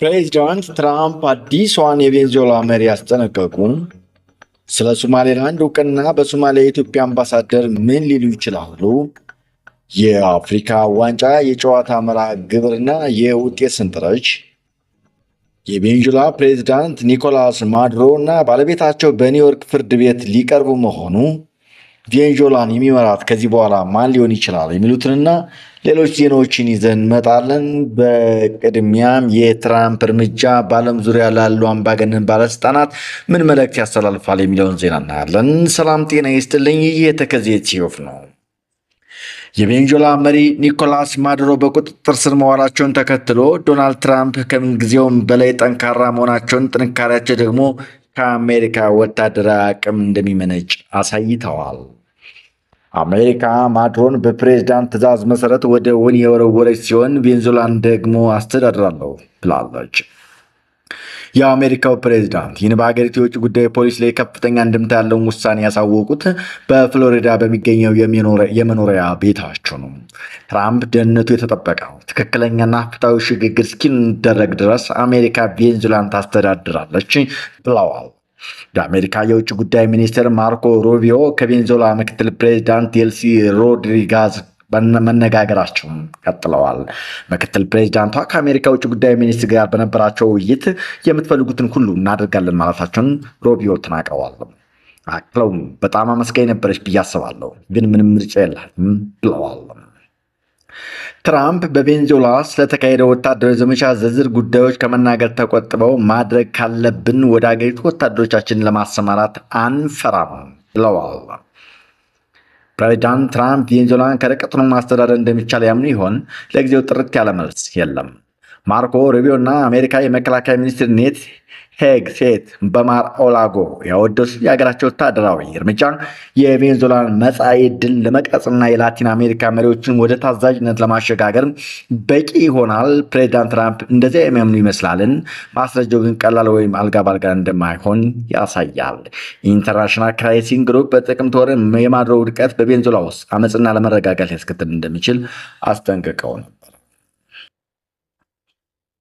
ፕሬዚዳንት ትራምፕ አዲሷን የቬንዙዌላ መሪ አስጠነቀቁ። ስለ ሶማሌላንድ እውቅና በሶማሊያ የኢትዮጵያ አምባሳደር ምን ሊሉ ይችላሉ? የአፍሪካ ዋንጫ የጨዋታ መርሃ ግብርና የውጤት ሰንጠረዥ። የቬንዙዌላ ፕሬዚዳንት ኒኮላስ ማዱሮ እና ባለቤታቸው በኒውዮርክ ፍርድ ቤት ሊቀርቡ መሆኑ፣ ቬንዙዌላን የሚመራት ከዚህ በኋላ ማን ሊሆን ይችላል? የሚሉትንና ሌሎች ዜናዎችን ይዘን እንመጣለን። በቅድሚያም የትራምፕ እርምጃ በዓለም ዙሪያ ላሉ አምባገነን ባለስልጣናት ምን መልእክት ያስተላልፋል የሚለውን ዜና እናያለን። ሰላም ጤና ይስጥልኝ። ይህ የተከዜ ጽሑፍ ነው። የቬንዙዌላ መሪ ኒኮላስ ማዱሮ በቁጥጥር ስር መዋላቸውን ተከትሎ ዶናልድ ትራምፕ ከምንጊዜውም በላይ ጠንካራ መሆናቸውን፣ ጥንካሬያቸው ደግሞ ከአሜሪካ ወታደራዊ አቅም እንደሚመነጭ አሳይተዋል። አሜሪካ ማዱሮን በፕሬዝዳንት ትዕዛዝ መሰረት ወደ ወህኒ የወረወረች ሲሆን ቬንዙዌላን ደግሞ አስተዳድራለሁ ብላለች። የአሜሪካው ፕሬዝዳንት ይህን በሀገሪቱ የውጭ ጉዳይ ፖሊሲ ላይ ከፍተኛ እንድምታ ያለውን ውሳኔ ያሳወቁት በፍሎሪዳ በሚገኘው የመኖሪያ ቤታቸው ነው። ትራምፕ ደህንነቱ የተጠበቀው ትክክለኛና ፍትሃዊ ሽግግር እስኪደረግ ድረስ አሜሪካ ቬንዙዌላን ታስተዳድራለች ብለዋል። የአሜሪካ የውጭ ጉዳይ ሚኒስትር ማርኮ ሩቢዮ ከቬንዙዌላ ምክትል ፕሬዚዳንት ዴልሲ ሮድሪጋዝ መነጋገራቸውን ቀጥለዋል። ምክትል ፕሬዚዳንቷ ከአሜሪካ ውጭ ጉዳይ ሚኒስትር ጋር በነበራቸው ውይይት የምትፈልጉትን ሁሉ እናደርጋለን ማለታቸውን ሩቢዮ ተናግረዋል። አክለውም በጣም አመስጋኝ ነበረች ብዬ አስባለሁ፣ ግን ምንም ምርጫ የለም ብለዋል። ትራምፕ በቬንዙዌላ ስለተካሄደው ወታደራዊ ዘመቻ ዝርዝር ጉዳዮች ከመናገር ተቆጥበው ማድረግ ካለብን ወደ አገሪቱ ወታደሮቻችንን ለማሰማራት አንፈራም ብለዋል። ፕሬዚዳንት ትራምፕ ቬንዙዌላን ከርቀት ሆኖ ማስተዳደር እንደሚቻል ያምኑ ይሆን? ለጊዜው ጥርት ያለ መልስ የለም። ማርኮ ሩቢዮ እና አሜሪካ የመከላከያ ሚኒስትር ኔት ሄግሴት በማር ኦላጎ ያወደሱ የሀገራቸው ወታደራዊ እርምጃ የቬንዙዌላን መጻኢ ዕድል ለመቅረጽና የላቲን አሜሪካ መሪዎችን ወደ ታዛዥነት ለማሸጋገር በቂ ይሆናል። ፕሬዚዳንት ትራምፕ እንደዚያ የሚያምኑ ይመስላልን? ማስረጃው ግን ቀላል ወይም አልጋ ባልጋ እንደማይሆን ያሳያል። ኢንተርናሽናል ክራይሲስ ግሩፕ በጥቅምት ወር የማዱሮ ውድቀት በቬንዙዌላ ውስጥ አመፅና ለመረጋጋት ሊያስከትል እንደሚችል አስጠንቅቀው ነበር።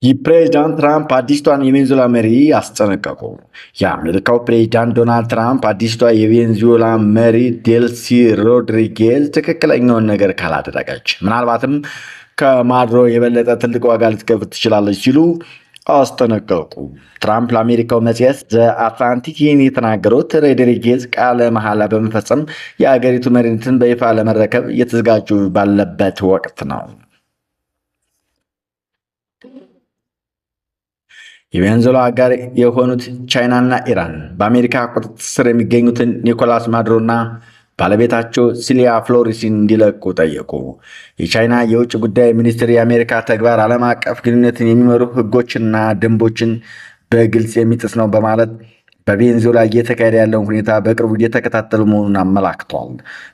የፕሬዚዳንት ትራምፕ አዲስቷን የቬንዙዌላ መሪ አስጠነቀቁ። የአሜሪካው ፕሬዚዳንት ዶናልድ ትራምፕ አዲስቷ የቬንዙዌላ መሪ ዴልሲ ሮድሪጌዝ ትክክለኛውን ነገር ካላደረገች ምናልባትም ከማዱሮ የበለጠ ትልቅ ዋጋ ልትከፍል ትችላለች ሲሉ አስጠነቀቁ። ትራምፕ ለአሜሪካው መጽሔት ዘ አትላንቲክ ይህን የተናገሩት ሮድሪጌዝ ቃለ መሐላ በመፈጸም የአገሪቱ መሪነትን በይፋ ለመረከብ እየተዘጋጁ ባለበት ወቅት ነው። የቬንዙዌላ አጋር የሆኑት ቻይናና ኢራን በአሜሪካ ቁጥጥር ስር የሚገኙትን ኒኮላስ ማዱሮና ባለቤታቸው ሲሊያ ፍሎሬስን እንዲለቁ ጠየቁ። የቻይና የውጭ ጉዳይ ሚኒስትር የአሜሪካ ተግባር ዓለም አቀፍ ግንኙነትን የሚመሩ ሕጎችና ደንቦችን በግልጽ የሚጥስ ነው በማለት በቬንዙዌላ እየተካሄደ ያለውን ሁኔታ በቅርቡ እየተከታተሉ መሆኑን አመላክቷል።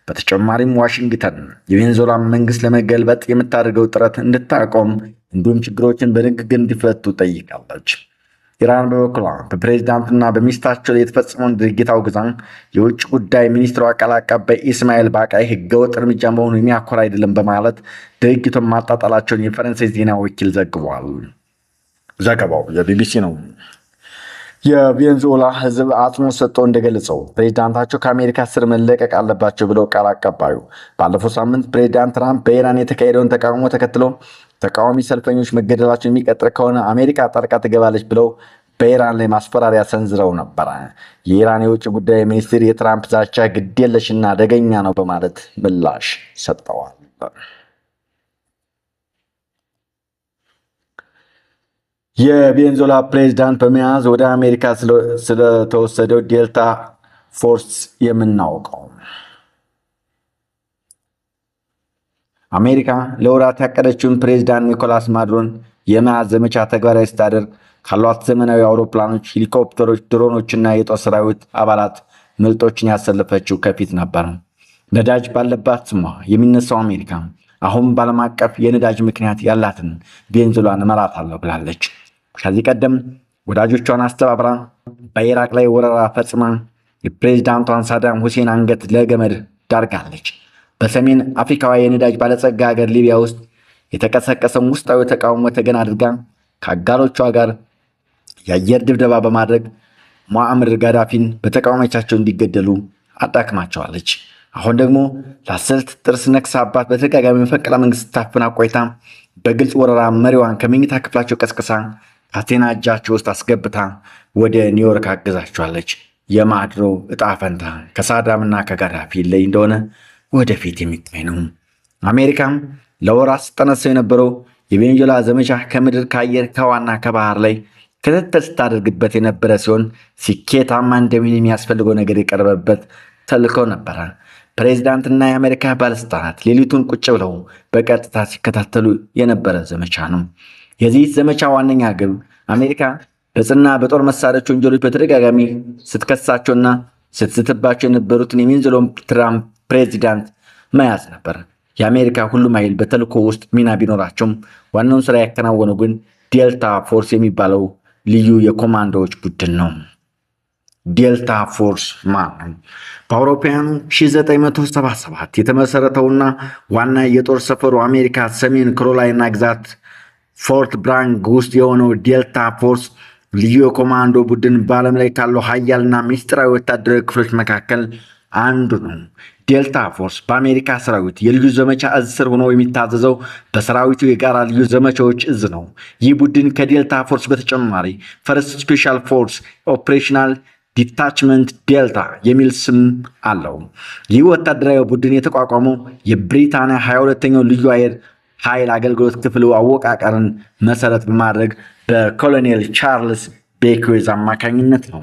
በተጨማሪም ዋሽንግተን የቬንዙዌላ መንግስት ለመገልበጥ የምታደርገው ጥረት እንድታቆም እንዲሁም ችግሮችን በንግግር እንዲፈቱ ጠይቃለች። ኢራን በበኩሏ በፕሬዚዳንቱና በሚስታቸው ላይ የተፈጸመውን ድርጊት አውግዛ የውጭ ጉዳይ ሚኒስትሯ ቃል አቀባይ ኢስማኤል ባቃይ ህገወጥ እርምጃ መሆኑ የሚያኮራ አይደለም በማለት ድርጊቱን ማጣጣላቸውን የፈረንሳይ ዜና ወኪል ዘግቧል። ዘገባው የቢቢሲ ነው። የቬንዙዌላ ህዝብ አጽንኦት ሰጥቶ እንደገለጸው ፕሬዚዳንታቸው ከአሜሪካ ስር መለቀቅ አለባቸው ብለው ቃል አቀባዩ ባለፈው ሳምንት ፕሬዚዳንት ትራምፕ በኢራን የተካሄደውን ተቃውሞ ተከትሎ ተቃዋሚ ሰልፈኞች መገደላቸው የሚቀጥል ከሆነ አሜሪካ ጣልቃ ትገባለች ብለው በኢራን ላይ ማስፈራሪያ ሰንዝረው ነበር። የኢራን የውጭ ጉዳይ ሚኒስትር የትራምፕ ዛቻ ግዴለሽና አደገኛ ነው በማለት ምላሽ ሰጥተዋል። የቬንዙዌላ ፕሬዚዳንት በመያዝ ወደ አሜሪካ ስለተወሰደው ዴልታ ፎርስ የምናውቀው አሜሪካ ለወራት ያቀደችውን ፕሬዚዳንት ኒኮላስ ማዱሮን የመያዝ ዘመቻ ተግባራዊ ስታደርግ ካሏት ዘመናዊ አውሮፕላኖች፣ ሄሊኮፕተሮች፣ ድሮኖችና የጦር ሰራዊት አባላት ምርጦችን ያሰለፈችው ከፊት ነበር። ነዳጅ ባለባት ስሟ የሚነሳው አሜሪካ አሁን በዓለም አቀፍ የነዳጅ ምክንያት ያላትን ቬንዙዌላን እመራታለሁ ብላለች። ከዚህ ቀደም ወዳጆቿን አስተባብራ በኢራቅ ላይ ወረራ ፈጽማ የፕሬዚዳንቷን ሳዳም ሁሴን አንገት ለገመድ ዳርጋለች። በሰሜን አፍሪካዋ የነዳጅ ባለጸጋ ሀገር ሊቢያ ውስጥ የተቀሰቀሰውን ውስጣዊ ተቃውሞ ተገን አድርጋ ከአጋሮቿ ጋር የአየር ድብደባ በማድረግ ሙአምር ጋዳፊን በተቃዋሚዎቻቸው እንዲገደሉ አዳክማቸዋለች። አሁን ደግሞ ለአስርት ጥርስ ነክሳባት በተደጋጋሚ መፈንቅለ መንግስት ታፍና ቆይታ በግልጽ ወረራ መሪዋን ከመኝታ ክፍላቸው ቀስቅሳ ካቴና እጃቸው ውስጥ አስገብታ ወደ ኒውዮርክ አገዛቸዋለች። የማድሮ እጣ ፈንታ ከሳዳምና ከጋዳፊ ላይ እንደሆነ ወደፊት የሚታይ ነው። አሜሪካም ለወራት ስጠነሰው የነበረው የቬኔዙዌላ ዘመቻ ከምድር፣ ከአየር፣ ከዋና ከባህር ላይ ክትትል ስታደርግበት የነበረ ሲሆን ስኬታማ እንደሚሆን የሚያስፈልገው ነገር የቀረበበት ተልዕኮ ነበረ። ፕሬዚዳንትና የአሜሪካ ባለስልጣናት ሌሊቱን ቁጭ ብለው በቀጥታ ሲከታተሉ የነበረ ዘመቻ ነው። የዚህ ዘመቻ ዋነኛ ግብ አሜሪካ በጽና በጦር መሳሪያዎች ወንጀሎች በተደጋጋሚ ስትከሳቸውና ስትስትባቸው የነበሩትን የቬኔዙዌላን ትራምፕ ፕሬዚዳንት መያዝ ነበር። የአሜሪካ ሁሉም ኃይል በተልዕኮ ውስጥ ሚና ቢኖራቸውም ዋናውን ስራ ያከናወነው ግን ዴልታ ፎርስ የሚባለው ልዩ የኮማንዶዎች ቡድን ነው። ዴልታ ፎርስ ማለት በአውሮፓውያኑ 1977 የተመሰረተውና ዋና የጦር ሰፈሩ አሜሪካ ሰሜን ካሮላይና ግዛት ፎርት ብራንግ ውስጥ የሆነው ዴልታ ፎርስ ልዩ የኮማንዶ ቡድን በዓለም ላይ ካለው ኃያልና ምስጢራዊ ወታደራዊ ክፍሎች መካከል አንዱ ነው። ዴልታ ፎርስ በአሜሪካ ሰራዊት የልዩ ዘመቻ እዝ ስር ሆኖ የሚታዘዘው በሰራዊቱ የጋራ ልዩ ዘመቻዎች እዝ ነው። ይህ ቡድን ከዴልታ ፎርስ በተጨማሪ ፈርስት ስፔሻል ፎርስ ኦፕሬሽናል ዲታችመንት ዴልታ የሚል ስም አለው። ይህ ወታደራዊ ቡድን የተቋቋመው የብሪታንያ 22ኛው ልዩ ኃይል አገልግሎት ክፍል አወቃቀርን መሰረት በማድረግ በኮሎኔል ቻርልስ ቤክዌዝ አማካኝነት ነው።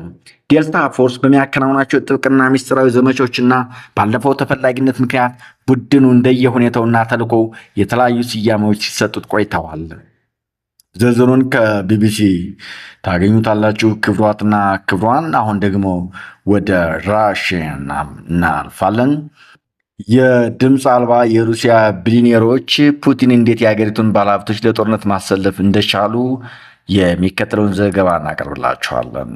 ዴልታ ፎርስ በሚያከናውናቸው ጥብቅና ምስጢራዊ ዘመቻዎችና ባለፈው ተፈላጊነት ምክንያት ቡድኑ እንደየሁኔታውና ተልዕኮው የተለያዩ ስያሜዎች ሲሰጡት ቆይተዋል። ዝርዝሩን ከቢቢሲ ታገኙታላችሁ። ክብሯትና ክብሯን። አሁን ደግሞ ወደ ራሽያ እናልፋለን። የድምፅ አልባ የሩሲያ ቢሊዮነሮች ፑቲን እንዴት የሀገሪቱን ባለሀብቶች ለጦርነት ማሰለፍ እንደቻሉ የሚከተለውን ዘገባ እናቀርብላችኋለን።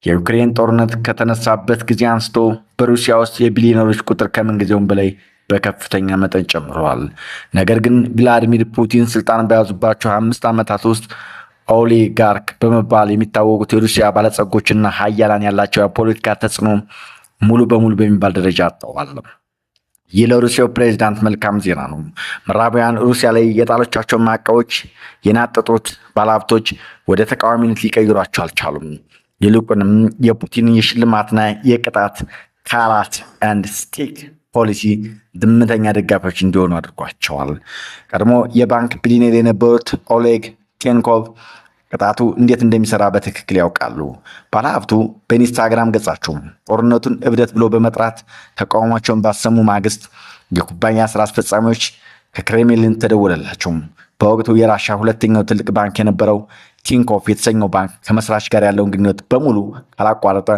የዩክሬን ጦርነት ከተነሳበት ጊዜ አንስቶ በሩሲያ ውስጥ የቢሊዮነሮች ቁጥር ከምንጊዜውም በላይ በከፍተኛ መጠን ጨምረዋል። ነገር ግን ቭላዲሚር ፑቲን ስልጣን በያዙባቸው 25 ዓመታት ውስጥ ኦሊጋርክ በመባል የሚታወቁት የሩሲያ ባለጸጎችና ሀያላን ያላቸው የፖለቲካ ተጽዕኖ ሙሉ በሙሉ በሚባል ደረጃ አጥተዋል። ይህ ለሩሲያው ፕሬዚዳንት መልካም ዜና ነው። ምዕራባውያን ሩሲያ ላይ የጣሎቻቸው ማዕቀቦች የናጠጡት ባለሀብቶች ወደ ተቃዋሚነት ሊቀይሯቸው አልቻሉም። ይልቁንም የፑቲን የሽልማትና የቅጣት ካራት ኤንድ ስቲክ ፖሊሲ ድምተኛ ደጋፊዎች እንዲሆኑ አድርጓቸዋል። ቀድሞ የባንክ ቢሊዮነር የነበሩት ኦሌግ ቴንኮቭ ቅጣቱ እንዴት እንደሚሰራ በትክክል ያውቃሉ። ባለሀብቱ በኢንስታግራም ገጻቸው ጦርነቱን እብደት ብሎ በመጥራት ተቃውሟቸውን ባሰሙ ማግስት የኩባንያ ስራ አስፈጻሚዎች ከክሬምሊን ተደወለላቸው። በወቅቱ የራሻ ሁለተኛው ትልቅ ባንክ የነበረው ቲንኮፍ የተሰኘው ባንክ ከመስራች ጋር ያለውን ግንኙነት በሙሉ ካላቋረጠ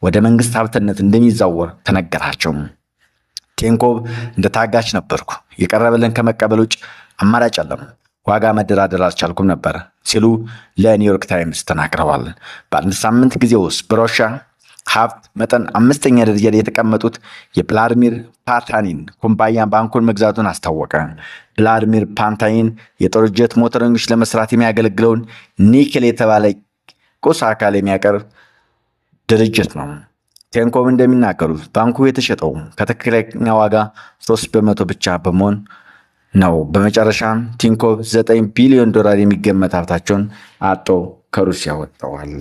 ወደ መንግስት ሀብትነት እንደሚዛወር ተነገራቸው። ቴንኮቭ እንደ ታጋች ነበርኩ፣ የቀረበልን ከመቀበል ውጭ አማራጭ የለም፣ ዋጋ መደራደር አልቻልኩም ነበር ሲሉ ለኒውዮርክ ታይምስ ተናግረዋል። በአንድ ሳምንት ጊዜ ውስጥ በሩሲያ ሀብት መጠን 5ኛ ደረጃ ላይ የተቀመጡት የቭላድሚር ፓታኒን ኩባንያ ባንኩን መግዛቱን አስታወቀ። ቭላድሚር ፓታኒን የጦር ጀት ሞተረኞች ለመስራት የሚያገለግለውን ኒኬል የተባለ ቁስ አካል የሚያቀርብ ድርጅት ነው። ቴንኮቭ እንደሚናገሩት ባንኩ የተሸጠው ከትክክለኛ ዋጋ 3% ብቻ በመሆን ነው። በመጨረሻም ቲንኮቭ $9 ቢሊዮን የሚገመት ሀብታቸውን አጥተው ከሩሲያ ወጥተዋል።